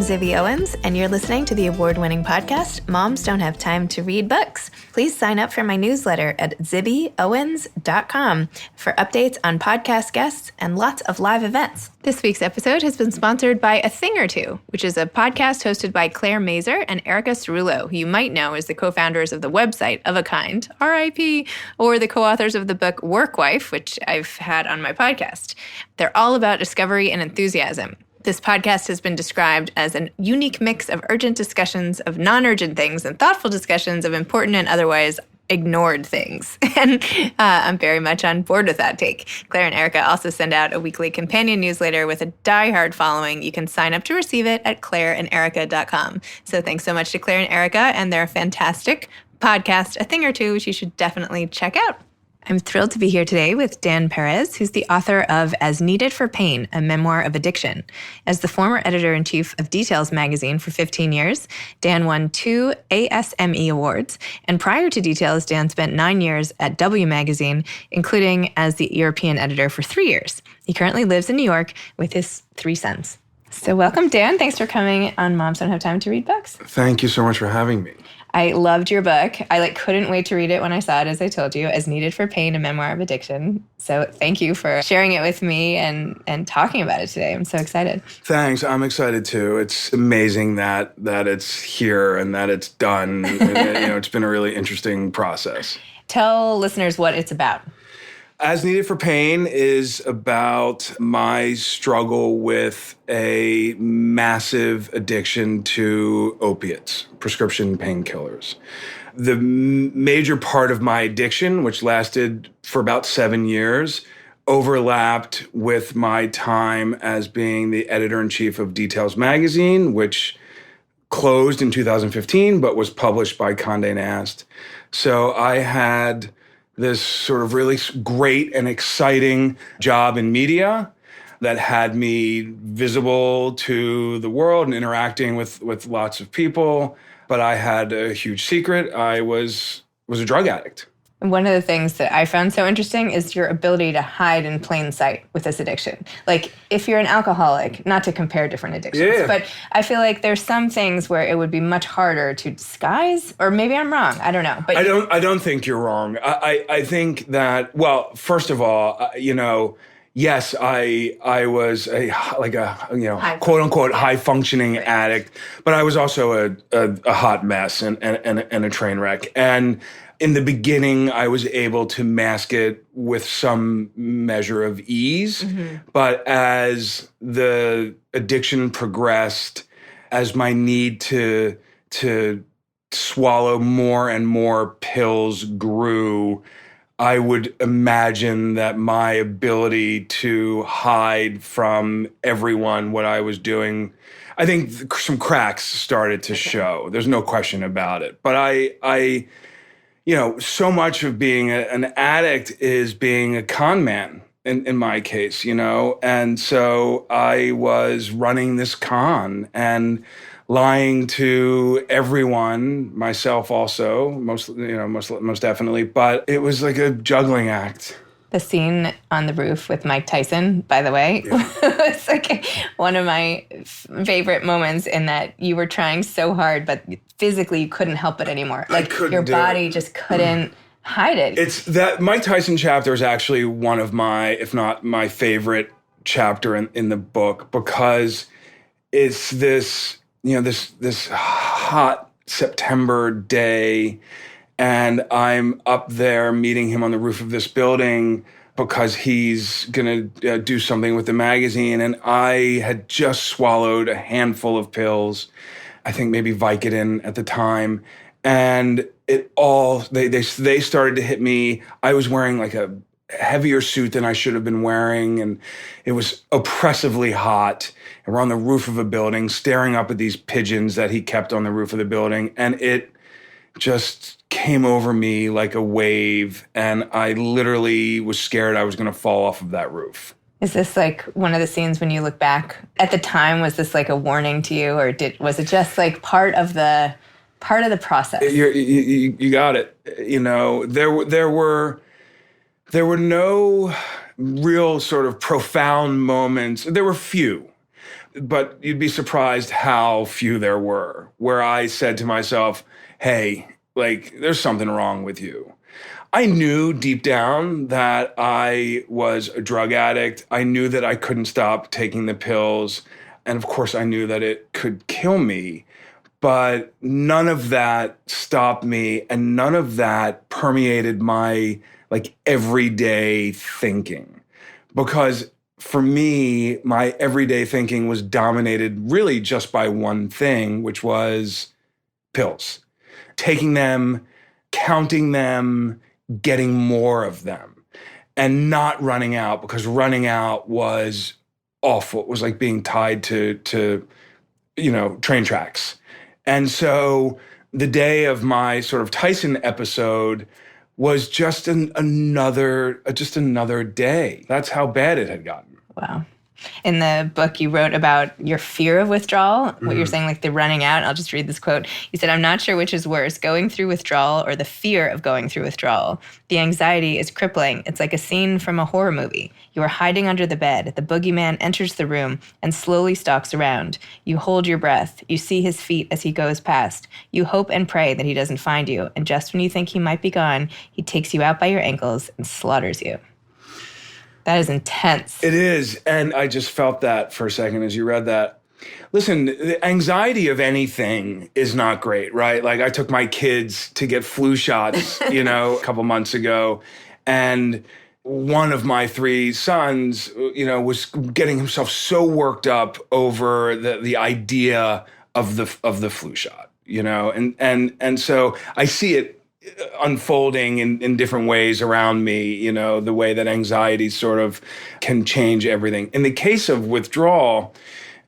Zibby Owens, and you're listening to the award-winning podcast, Moms Don't Have Time to Read Books. Please sign up for my newsletter at zibbyowens.com for updates on podcast guests and lots of live events. This week's episode has been sponsored by A Thing or Two, which is a podcast hosted by Claire Mazur and Erica Cerullo, who you might know as the co-founders of the website Of a Kind, RIP, or the co-authors of the book Work Wife, which I've had on my podcast. They're all about discovery and enthusiasm. This podcast has been described as a unique mix of urgent discussions of non-urgent things and thoughtful discussions of important and otherwise ignored things. And I'm very much on board with that take. Claire and Erica also send out a weekly companion newsletter with a diehard following. You can sign up to receive it at claireanderica.com. So thanks so much to Claire and Erica and their fantastic podcast, A Thing or Two, which you should definitely check out. I'm thrilled to be here today with Dan Perez, who's the author of As Needed for Pain, a Memoir of Addiction. As the former editor-in-chief of Details magazine for 15 years, Dan won 2 ASME awards, and prior to Details, Dan spent 9 years at W magazine, including as the European editor for 3 years. He currently lives in New York with his 3 sons. So welcome, Dan. Thanks for coming on Moms Don't Have Time to Read Books. Thank you so much for having me. I loved your book. I couldn't wait to read it when I saw it, as I told you, As Needed for Pain, a Memoir of Addiction. So thank you for sharing it with me and talking about it today. I'm so excited. Thanks. I'm excited too. It's amazing that it's here and that it's done. It's been a really interesting process. Tell listeners what it's about. As Needed for Pain is about my struggle with a massive addiction to opiates, prescription painkillers. The major part of my addiction, which lasted for about 7 years, overlapped with my time as being the editor-in-chief of Details magazine, which closed in 2015, but was published by Condé Nast. So I had this sort of really great and exciting job in media that had me visible to the world and interacting with lots of people. But I had a huge secret. I was a drug addict. One of the things that I found so interesting is your ability to hide in plain sight with this addiction. Like, if you're an alcoholic, not to compare different addictions, but I feel like there's some things where it would be much harder to disguise, or maybe I'm wrong. I don't know. But I don't think you're wrong. I think that, well, first of all, yes, I was a quote unquote high functioning addict, but I was also a hot mess and a train wreck. And in the beginning, I was able to mask it with some measure of ease. Mm-hmm. But as the addiction progressed, as my need to swallow more and more pills grew, I would imagine that my ability to hide from everyone what I was doing, I think some cracks started to show. There's no question about it. But I so much of being an addict is being a con man in my case, and so I was running this con and lying to everyone, myself also, most definitely, but it was like a juggling act. The scene on the roof with Mike Tyson, by the way, was like one of my favorite moments, in that you were trying so hard, but physically you couldn't help it anymore. Like, your body just couldn't hide it. It's that Mike Tyson chapter is actually one of my, if not my favorite chapter in the book, because it's this hot September day, and I'm up there meeting him on the roof of this building because he's going to do something with the magazine. And I had just swallowed a handful of pills, I think maybe Vicodin at the time. And it all, they started to hit me. I was wearing like a heavier suit than I should have been wearing. And it was oppressively hot. And we're on the roof of a building staring up at these pigeons that he kept on the roof of the building. And it just came over me like a wave, and I literally was scared I was going to fall off of that roof. Is this like one of the scenes when you look back at the time? Was this like a warning to you, or was it just like part of the process? You got it. There were no real sort of profound moments. There were few, But you'd be surprised how few there were, where I said to myself, hey, like, there's something wrong with you. I knew deep down that I was a drug addict. I knew that I couldn't stop taking the pills. And of course, I knew that it could kill me. But none of that stopped me, and none of that permeated my like everyday thinking. Because for me, my everyday thinking was dominated really just by one thing, which was pills. Taking them, counting them, getting more of them, and not running out, because running out was awful. It was like being tied to train tracks. And so the day of my sort of Tyson episode was just another day. That's how bad it had gotten. Wow. In the book, you wrote about your fear of withdrawal, what you're saying, like the running out. I'll just read this quote. You said, I'm not sure which is worse, going through withdrawal or the fear of going through withdrawal. The anxiety is crippling. It's like a scene from a horror movie. You are hiding under the bed. The boogeyman enters the room and slowly stalks around. You hold your breath. You see his feet as he goes past. You hope and pray that he doesn't find you. And just when you think he might be gone, he takes you out by your ankles and slaughters you. That is intense. It is. And I just felt that for a second as you read that. Listen, the anxiety of anything is not great, right? Like I took my kids to get flu shots, a couple months ago. And one of my three sons, was getting himself so worked up over the idea of the flu shot, and so I see it unfolding in different ways around me, the way that anxiety sort of can change everything. In the case of withdrawal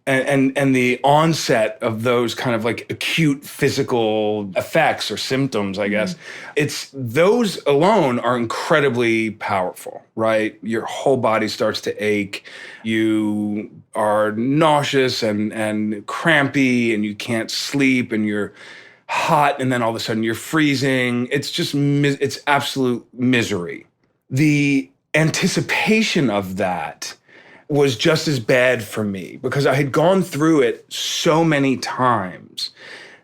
and the onset of those kind of like acute physical effects or symptoms, I guess, it's those alone are incredibly powerful, right? Your whole body starts to ache. You are nauseous and crampy, and you can't sleep, and you're hot, and then all of a sudden you're freezing. It's just, it's absolute misery. The anticipation of that was just as bad for me because I had gone through it so many times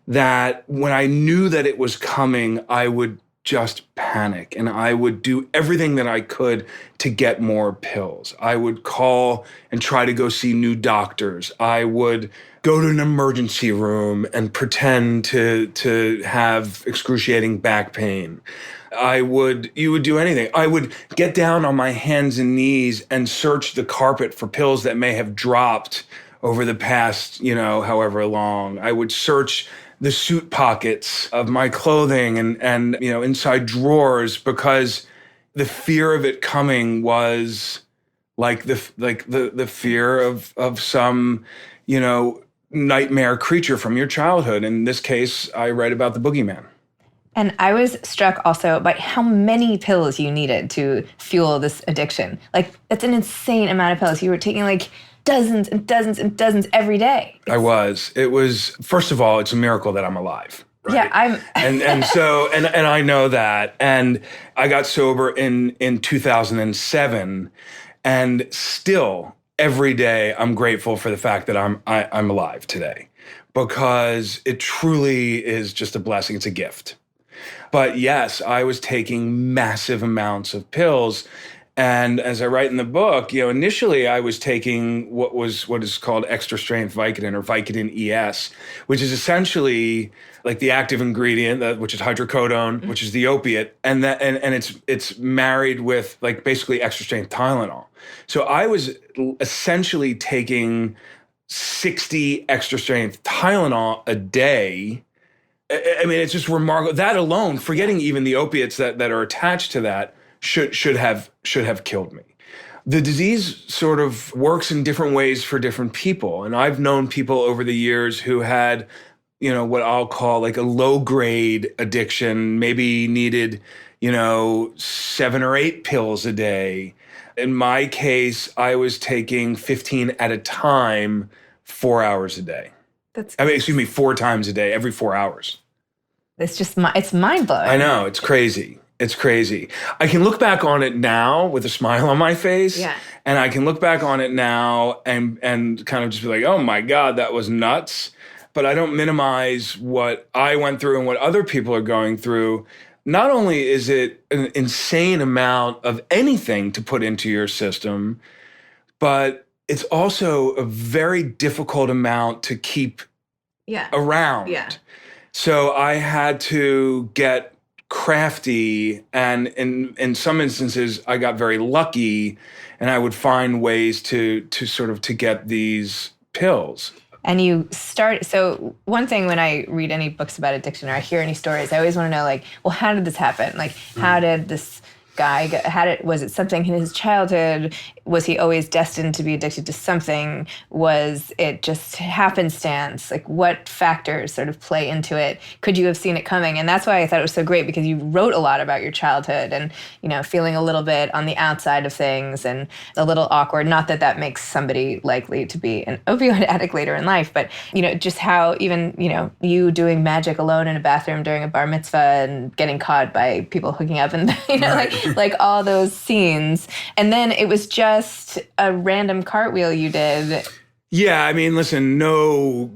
that when I knew that it was coming, I would just panic and I would do everything that I could to get more pills. I would call and try to go see new doctors. I would go to an emergency room and pretend to have excruciating back pain. You would do anything. I would get down on my hands and knees and search the carpet for pills that may have dropped over the past, however long. I would search the suit pockets of my clothing and inside drawers because the fear of it coming was like the fear of some, nightmare creature from your childhood. In this case, I write about the boogeyman. And I was struck also by how many pills you needed to fuel this addiction. Like, that's an insane amount of pills. You were taking like dozens and dozens and dozens every day. I was. It was, first of all, it's a miracle that I'm alive. Right? Yeah, and so I know that. And I got sober in 2007, and still every day I'm grateful for the fact that I'm alive today, because it truly is just a blessing. It's a gift. But yes, I was taking massive amounts of pills. And as I write in the book, initially I was taking what is called extra strength Vicodin, or Vicodin ES, which is essentially like the active ingredient, which is hydrocodone, which is the opiate, and it's married with like basically extra strength Tylenol. So I was essentially taking 60 extra strength Tylenol a day. I mean, it's just remarkable. That alone, forgetting even the opiates that are attached to that, should have killed me. The disease sort of works in different ways for different people. And I've known people over the years who had, what I'll call like a low grade addiction, maybe needed, 7 or 8 pills a day. In my case, I was taking 15 at a time, 4 hours a day. 4 times a day, every 4 hours. It's just, it's mind blowing. I know, it's crazy. It's crazy. I can look back on it now with a smile on my face. Yeah. And I can look back on it now and kind of just be like, oh my God, that was nuts. But I don't minimize what I went through and what other people are going through. Not only is it an insane amount of anything to put into your system, but it's also a very difficult amount to keep around. Yeah. So I had to get crafty, and in some instances I got very lucky, and I would find ways to get these pills. And so one thing when I read any books about addiction or I hear any stories, I always want to know, like, well, how did this happen? Like, how did this guy was it something in his childhood? Was he always destined to be addicted to something? Was it just happenstance? Like, what factors sort of play into it? Could you have seen it coming? And that's why I thought it was so great, because you wrote a lot about your childhood and, feeling a little bit on the outside of things and a little awkward. Not that that makes somebody likely to be an opioid addict later in life, but, just how even, you doing magic alone in a bathroom during a bar mitzvah and getting caught by people hooking up and, like all those scenes. And then it was just a random cartwheel you did. Yeah, I mean, listen, no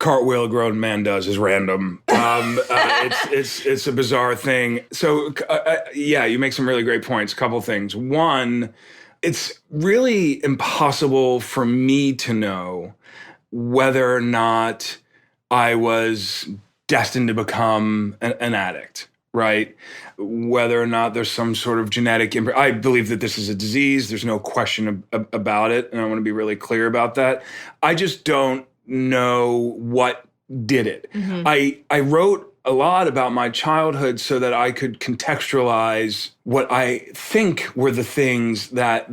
cartwheel a grown man does is random. It's a bizarre thing. So, you make some really great points. A couple things. One, it's really impossible for me to know whether or not I was destined to become an addict, right? Whether or not there's some sort of genetic I believe that this is a disease. There's no question about it. And I want to be really clear about that. I just don't know what did it. Mm-hmm. I wrote a lot about my childhood so that I could contextualize what I think were the things that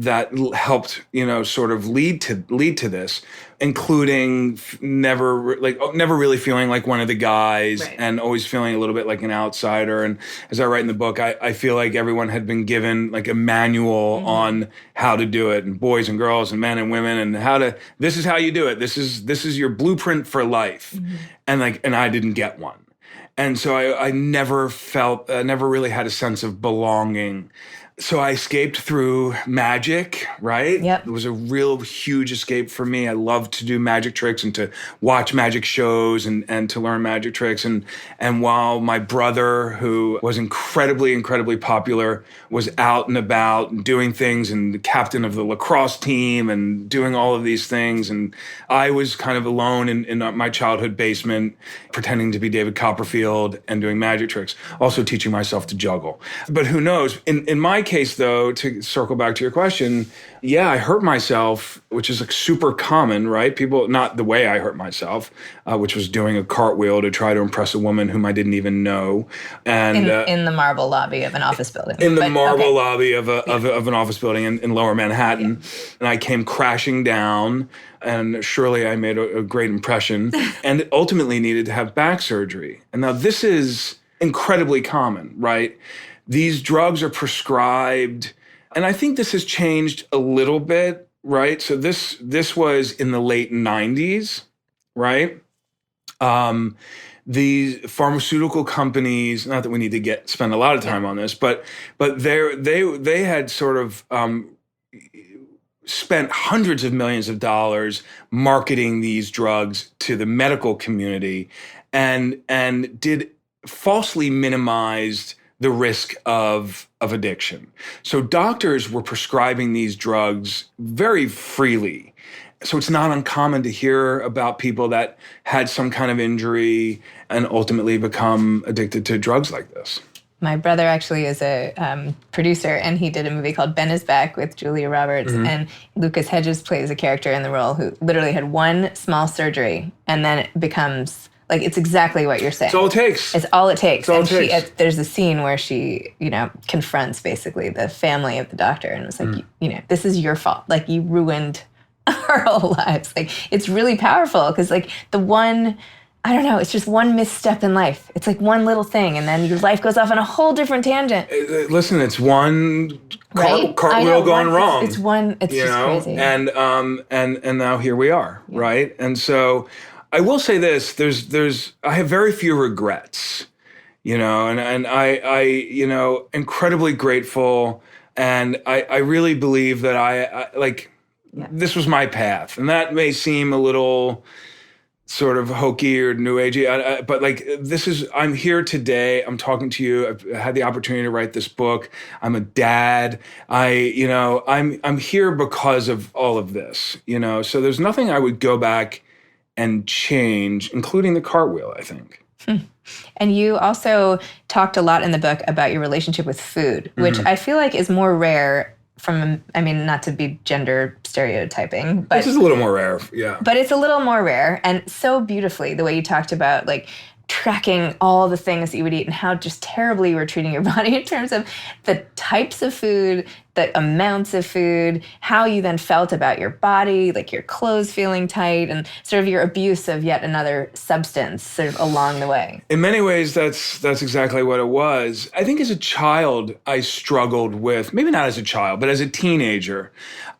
helped, sort of lead to this, including never really feeling like one of the guys, right, and always feeling a little bit like an outsider. And as I write in the book, I feel like everyone had been given like a manual, mm-hmm, on how to do it, and boys and girls and men and women, and this is how you do it. This is your blueprint for life. Mm-hmm. And I didn't get one. And so I never really had a sense of belonging. So I escaped through magic, right? Yep. It was a real huge escape for me. I loved to do magic tricks and to watch magic shows and to learn magic tricks. And while my brother, who was incredibly, incredibly popular, was out and about and doing things and the captain of the lacrosse team and doing all of these things, and I was kind of alone in my childhood basement pretending to be David Copperfield and doing magic tricks, also teaching myself to juggle. But who knows? In my case, though, to circle back to your question, I hurt myself, which is like super common, right? People, not the way I hurt myself, which was doing a cartwheel to try to impress a woman whom I didn't even know, and in the marble lobby of an office building. Lobby of an office building in Lower Manhattan, and I came crashing down. And surely I made a great impression, and ultimately needed to have back surgery. And now this is incredibly common, right? These drugs are prescribed, and I think this has changed a little bit, right? So this was in the late 90s, right? The pharmaceutical companies, not that we need to spend a lot of time on this, but they had sort of spent hundreds of millions of dollars marketing these drugs to the medical community, and did falsely minimized the risk of addiction. So doctors were prescribing these drugs very freely. So it's not uncommon to hear about people that had some kind of injury and ultimately become addicted to drugs like this. My brother actually is a producer, and he did a movie called Ben is Back with Julia Roberts, mm-hmm, and Lucas Hedges plays a character in the role who literally had one small surgery, and then it becomes, like, it's exactly what you're saying. It's all it takes. It's all it takes. It's all it takes. There's a scene where she, confronts basically the family of the doctor and was like, this is your fault. Like, you ruined our whole lives. Like, it's really powerful because, like, it's just one misstep in life. It's like one little thing, and then your life goes off on a whole different tangent. Listen, it's one cartwheel gone wrong. It's just crazy. And now here we are, yeah, right? And so I will say this: I have very few regrets. and I incredibly grateful. And I really believe that this was my path. And that may seem a little sort of hokey or new agey, but I'm here today. I'm talking to you. I've had the opportunity to write this book. I'm a dad. I'm here because of all of this, so there's nothing I would go back and change, including the cartwheel, I think. And you also talked a lot in the book about your relationship with food, which I feel like is more rare not to be gender stereotyping, but this is a little more rare, yeah. But it's a little more rare, and so beautifully the way you talked about tracking all the things that you would eat and how just terribly you were treating your body in terms of the types of food, the amounts of food, how you then felt about your body, your clothes feeling tight, and sort of your abuse of yet another substance sort of along the way. In many ways, that's exactly what it was. I think as a child, I struggled with, maybe not as a child, but as a teenager,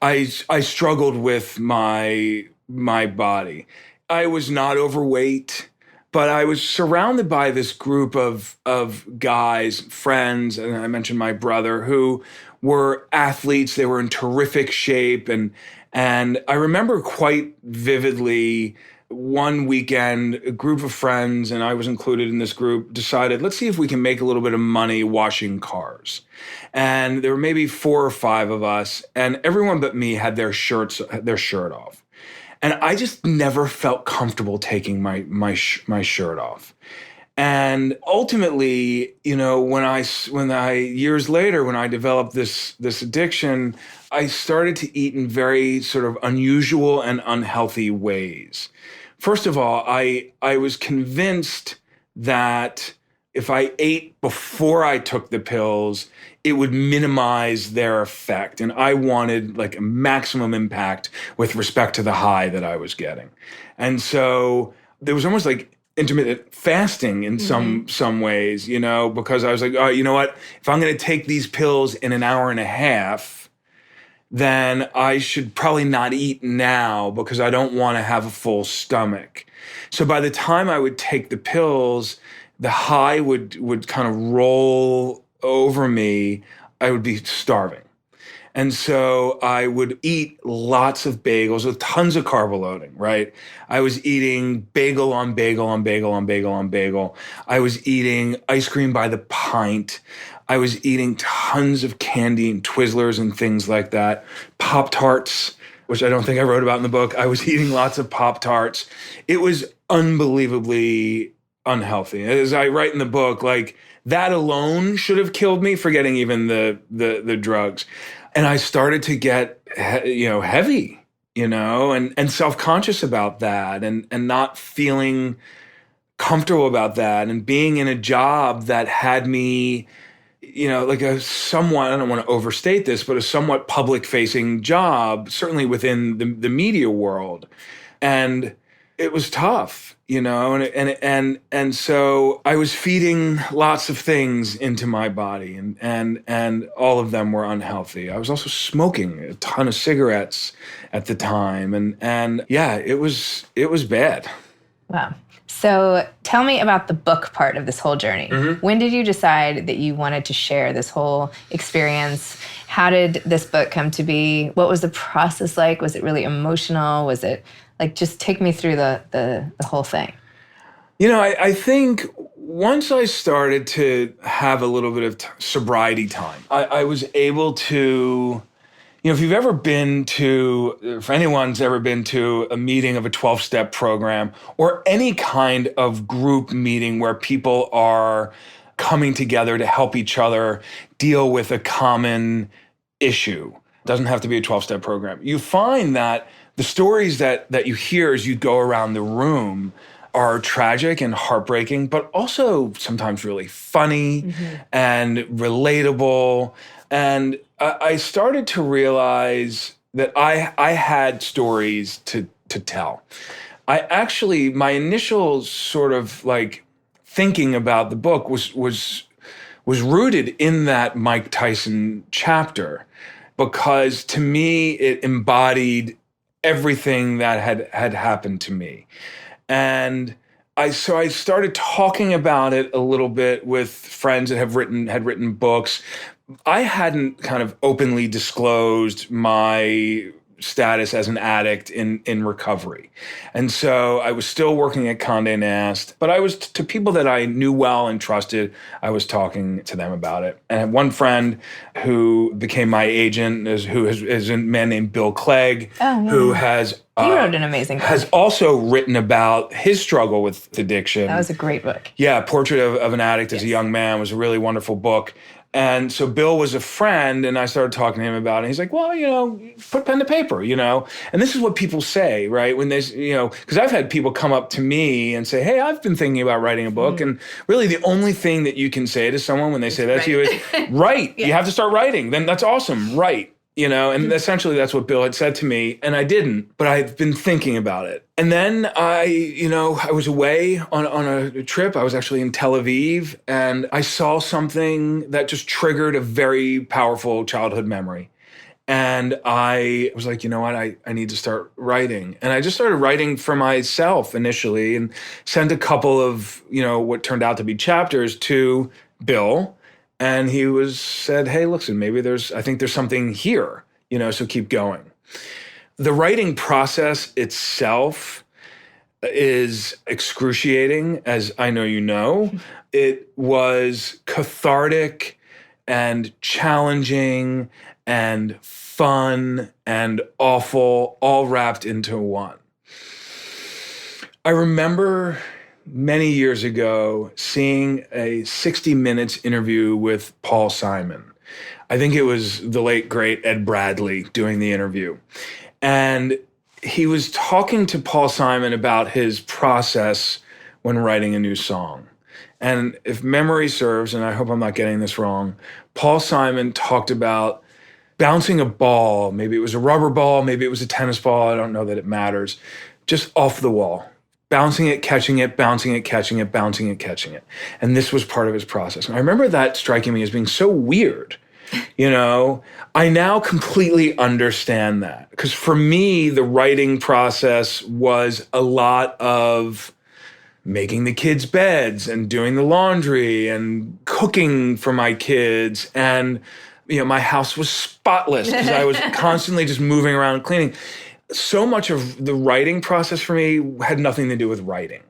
I struggled with my body. I was not overweight, but I was surrounded by this group of guys, friends, and I mentioned my brother, who were athletes. They were in terrific shape. And I remember quite vividly one weekend, a group of friends, and I was included in this group, decided, let's see if we can make a little bit of money washing cars. And there were maybe 4 or 5 of us, and everyone but me had their shirt off. And I just never felt comfortable taking my shirt off. And ultimately, when I years later, when I developed this addiction, I started to eat in very sort of unusual and unhealthy ways. First of all, I was convinced that if I ate before I took the pills, it would minimize their effect. And I wanted a maximum impact with respect to the high that I was getting. And so there was almost intermittent fasting in some ways, because I was like, oh, you know what? If I'm going to take these pills in an hour and a half, then I should probably not eat now because I don't want to have a full stomach. So by the time I would take the pills, the high would kind of roll over me. I would be starving. And so I would eat lots of bagels with tons of carb loading, right? I was eating bagel on bagel on bagel on bagel on bagel. I was eating ice cream by the pint. I was eating tons of candy and Twizzlers and things like that. Pop-Tarts, which I don't think I wrote about in the book. I was eating lots of Pop-Tarts. It was unbelievably unhealthy. As I write in the book, that alone should have killed me, forgetting even the drugs. And I started to get, heavy, and self-conscious about that and not feeling comfortable about that and being in a job that had me, a somewhat, I don't want to overstate this, but a somewhat public-facing job, certainly within the media world. And it was tough, and so I was feeding lots of things into my body, and all of them were unhealthy. I was also smoking a ton of cigarettes at the time, and yeah, it was bad. Wow. So tell me about the book part of this whole journey. When did you decide that you wanted to share this whole experience? How did this book come to be? What was the process like? Was it really emotional? Was it just take me through the whole thing? I think once I started to have a little bit of sobriety time, I was able to, if you've ever been to, if anyone's ever been to a meeting of a 12-step program or any kind of group meeting where people are coming together to help each other deal with a common issue, it doesn't have to be a 12-step program. You find that the stories that you hear as you go around the room are tragic and heartbreaking, but also sometimes really funny and relatable. And I started to realize that I had stories to tell. My initial sort of thinking about the book was rooted in that Mike Tyson chapter, because to me it embodied everything that had happened to me. And I started talking about it a little bit with friends that had written books. I hadn't kind of openly disclosed my status as an addict in recovery. And so I was still working at Condé Nast, but I was to people that I knew well and trusted, I was talking to them about it. And I had one friend who became my agent, is a man named Bill Clegg, who has... He wrote an amazing book. Has also written about his struggle with addiction. That was a great book. Yeah, Portrait of an Addict as a Young Man was a really wonderful book. And so Bill was a friend, and I started talking to him about it. He's like, well, put pen to paper, And this is what people say, right? When they, because I've had people come up to me and say, hey, I've been thinking about writing a book. And really the only thing that you can say to someone when they say that to you is, write. You have to start writing. Then that's awesome. Write. And essentially that's what Bill had said to me, and I didn't, but I've been thinking about it. And then I was away on a trip. I was actually in Tel Aviv, and I saw something that just triggered a very powerful childhood memory. And I was like, you know what, I need to start writing. And I just started writing for myself initially and sent a couple of, what turned out to be chapters to Bill. And he said, hey, listen, I think there's something here, so keep going. The writing process itself is excruciating, as I know you know. It was cathartic and challenging and fun and awful, all wrapped into one. I remember many years ago seeing a 60 Minutes interview with Paul Simon. I think it was the late, great Ed Bradley doing the interview. And he was talking to Paul Simon about his process when writing a new song. And if memory serves, and I hope I'm not getting this wrong, Paul Simon talked about bouncing a ball. Maybe it was a rubber ball, maybe it was a tennis ball. I don't know that it matters. Just off the wall. Bouncing it, catching it, bouncing it, catching it, bouncing it, catching it. And this was part of his process. And I remember that striking me as being so weird. I now completely understand that. Because for me, the writing process was a lot of making the kids' beds and doing the laundry and cooking for my kids. And, my house was spotless because I was constantly just moving around and cleaning. So much of the writing process for me had nothing to do with writing.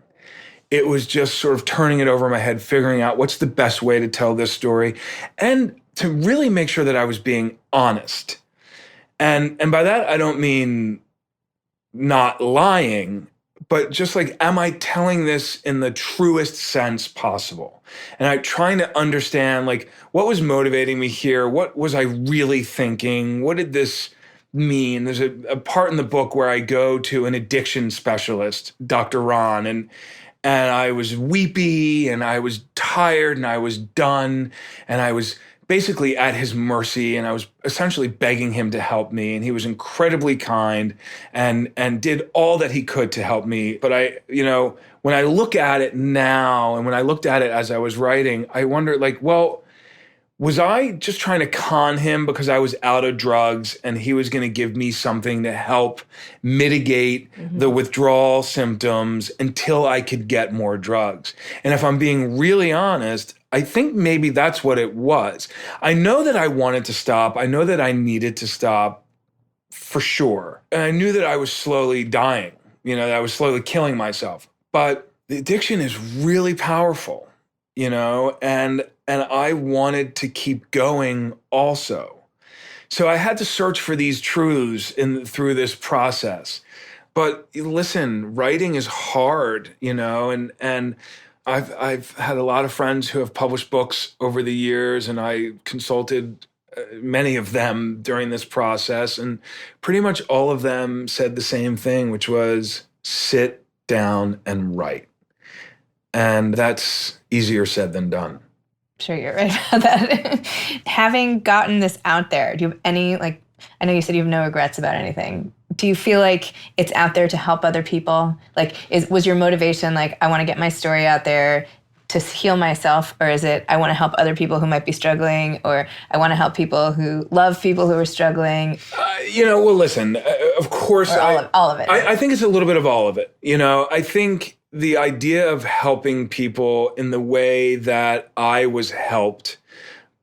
It was just sort of turning it over in my head, figuring out what's the best way to tell this story, and to really make sure that I was being honest. And by that, I don't mean not lying, but just like, am I telling this in the truest sense possible? And I'm trying to understand, what was motivating me here? What was I really thinking? What did this mean? There's a part in the book where I go to an addiction specialist, Dr. Ron, and I was weepy and I was tired and I was done and I was basically at his mercy, and I was essentially begging him to help me, and he was incredibly kind and did all that he could to help me. But when I look at it now and when I looked at it as I was writing, I wonder, was I just trying to con him because I was out of drugs and he was going to give me something to help mitigate the withdrawal symptoms until I could get more drugs? And if I'm being really honest, I think maybe that's what it was. I know that I wanted to stop. I know that I needed to stop for sure. And I knew that I was slowly dying, that I was slowly killing myself. But the addiction is really powerful, and I wanted to keep going also. So I had to search for these truths through this process. But listen, writing is hard, and I've had a lot of friends who have published books over the years, and I consulted many of them during this process, and pretty much all of them said the same thing, which was sit down and write. And that's easier said than done. Sure, you're right about that. Having gotten this out there, do you have any, I know you said you have no regrets about anything. Do you feel like it's out there to help other people? Was your motivation I want to get my story out there to heal myself, or is it I want to help other people who might be struggling, or I want to help people who love people who are struggling? Well, listen, of course. Or all of it. I think it's a little bit of all of it. I think the idea of helping people in the way that I was helped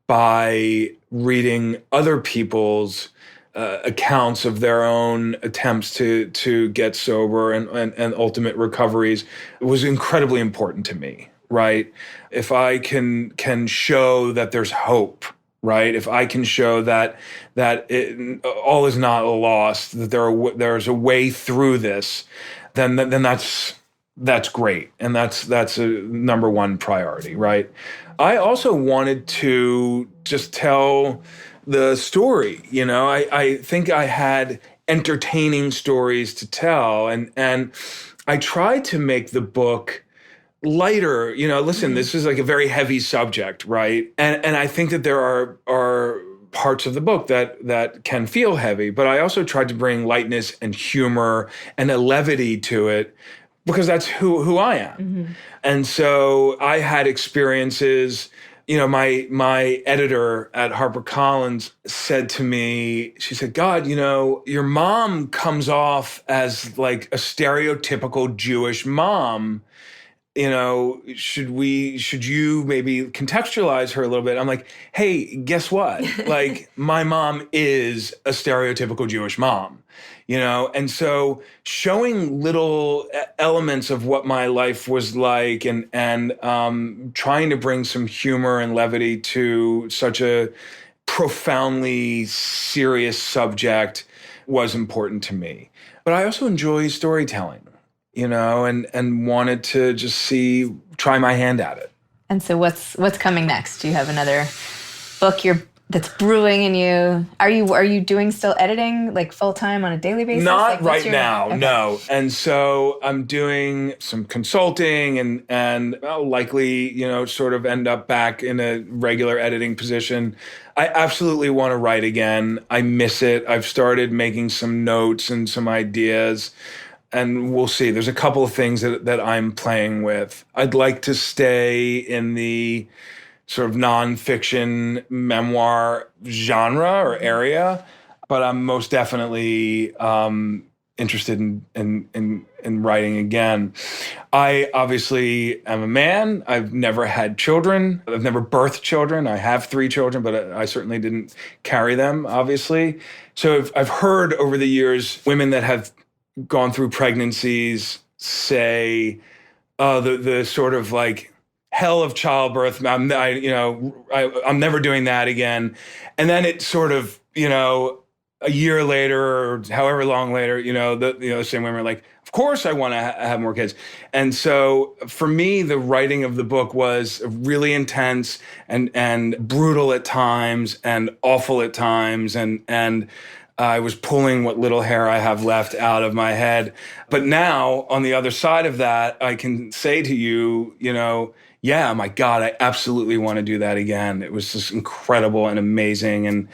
by reading other people's accounts of their own attempts to get sober and ultimate recoveries was incredibly important to me, right? If I can show that there's hope, right? If I can show that all is not lost, that there's a way through this, then that's great, and that's a number one priority, right? I also wanted to just tell the story. I think I had entertaining stories to tell, and I tried to make the book lighter. Listen, this is like a very heavy subject, right? And I think that there are parts of the book that can feel heavy, but I also tried to bring lightness and humor and a levity to it, because that's who I am. Mm-hmm. And so I had experiences. My editor at HarperCollins said to me, she said, God, your mom comes off as like a stereotypical Jewish mom. Should you maybe contextualize her a little bit? I'm like, hey, guess what? Like, my mom is a stereotypical Jewish mom. And so showing little elements of what my life was like and trying to bring some humor and levity to such a profoundly serious subject was important to me. But I also enjoy storytelling, and wanted to just try my hand at it. And so what's coming next? Do you have another book that's brewing in you? Are you doing still editing like full time on a daily basis? Not right now, okay. No. And so I'm doing some consulting and I'll likely, sort of end up back in a regular editing position. I absolutely want to write again. I miss it. I've started making some notes and some ideas, and we'll see. There's a couple of things that I'm playing with. I'd like to stay in the sort of nonfiction memoir genre or area, but I'm most definitely interested in writing again. I obviously am a man. I've never had children. I've never birthed children. I have 3 children, but I certainly didn't carry them, obviously. So I've heard over the years women that have gone through pregnancies say, the sort of like hell of childbirth. I'm never doing that again. And then it sort of, a year later or however long later, the same women are like, of course I want to have more kids. And so for me, the writing of the book was really intense and brutal at times and awful at times. And I was pulling what little hair I have left out of my head. But now on the other side of that, I can say to you, yeah, my God, I absolutely want to do that again. It was just incredible and amazing. And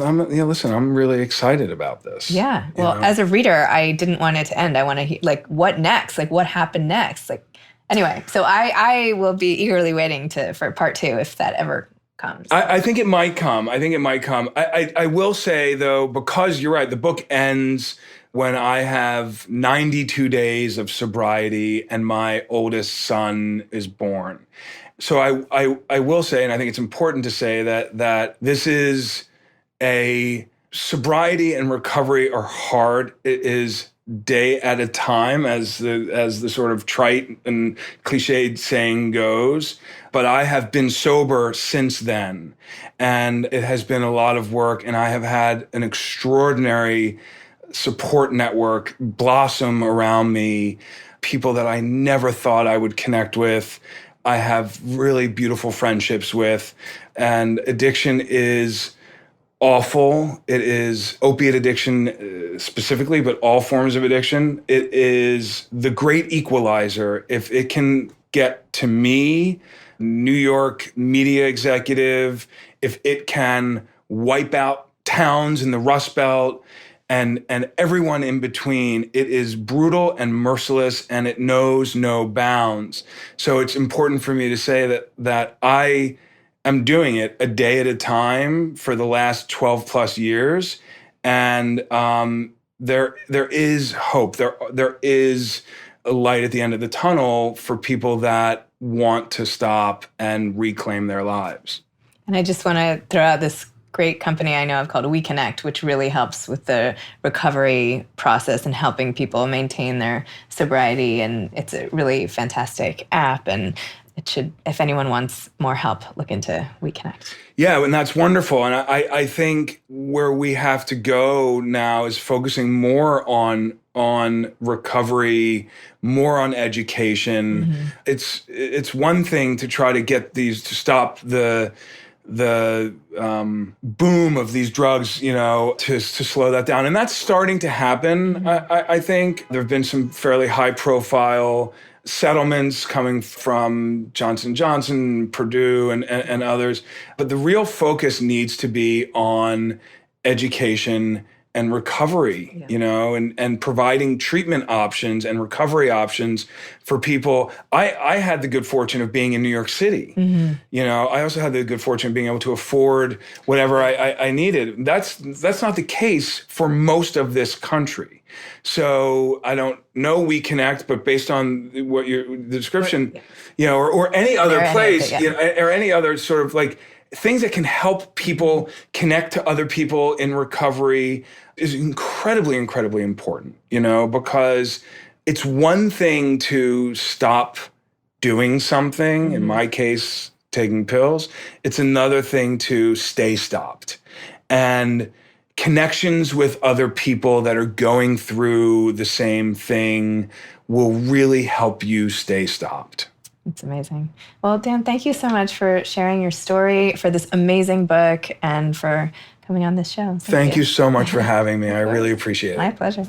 listen, I'm really excited about this. Yeah. Well, as a reader, I didn't want it to end. I want to hear, like, what next? Like, what happened next? Like, anyway, so I will be eagerly waiting for part 2 if that ever comes. I think it might come. I will say, though, because you're right, the book ends when I have 92 days of sobriety and my oldest son is born. So I will say, and I think it's important to say that this is a sobriety and recovery are hard. It is day at a time, as the sort of trite and cliched saying goes. But I have been sober since then, and it has been a lot of work, and I have had an extraordinary support network blossom around me, people that I never thought I would connect with. I have really beautiful friendships with, and addiction is awful. It is opiate addiction specifically, but all forms of addiction. It is the great equalizer. If it can get to me, New York media executive, if it can wipe out towns in the Rust Belt and everyone in between, it is brutal and merciless, and it knows no bounds. So it's important for me to say that I am doing it a day at a time for the last 12 plus years. And there is hope. There is a light at the end of the tunnel for people that want to stop and reclaim their lives. And I just want to throw out this great company I know of called We Connect, which really helps with the recovery process and helping people maintain their sobriety. And it's a really fantastic app. And it should, if anyone wants more help, look into We Connect. Yeah, and that's wonderful. And I think where we have to go now is focusing more on recovery, more on education. It's one thing to try to get these, to stop the boom of these drugs, to slow that down. And that's starting to happen. I think there have been some fairly high profile settlements coming from Johnson & Johnson, Purdue, and others. But the real focus needs to be on education and recovery, and providing treatment options and recovery options for people. I had the good fortune of being in New York City. I also had the good fortune of being able to afford whatever I needed. That's not the case for most of this country. So I don't know We Connect, but based on what the description, or any other place, or any other sort of like things that can help people connect to other people in recovery is incredibly, incredibly important, because it's one thing to stop doing something, in my case, taking pills. It's another thing to stay stopped. And connections with other people that are going through the same thing will really help you stay stopped. It's amazing. Well, Dan, thank you so much for sharing your story, for this amazing book, and for coming on this show. Thank you so much for having me. I really appreciate it. My pleasure.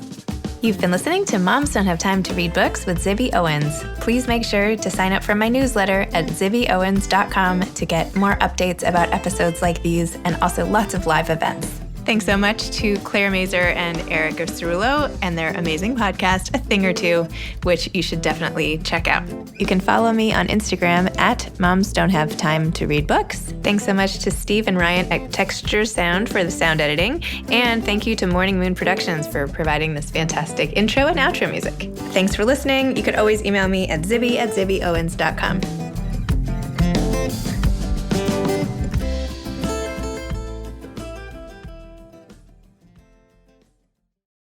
You've been listening to Moms Don't Have Time to Read Books with Zibby Owens. Please make sure to sign up for my newsletter at zibbyowens.com to get more updates about episodes like these and also lots of live events. Thanks so much to Claire Mazur and Eric Cerullo and their amazing podcast, A Thing or Two, which you should definitely check out. You can follow me on Instagram at Moms Don't Have Time to Read Books. Thanks so much to Steve and Ryan at Texture Sound for the sound editing. And thank you to Morning Moon Productions for providing this fantastic intro and outro music. Thanks for listening. You could always email me at zibby@zibbyowens.com.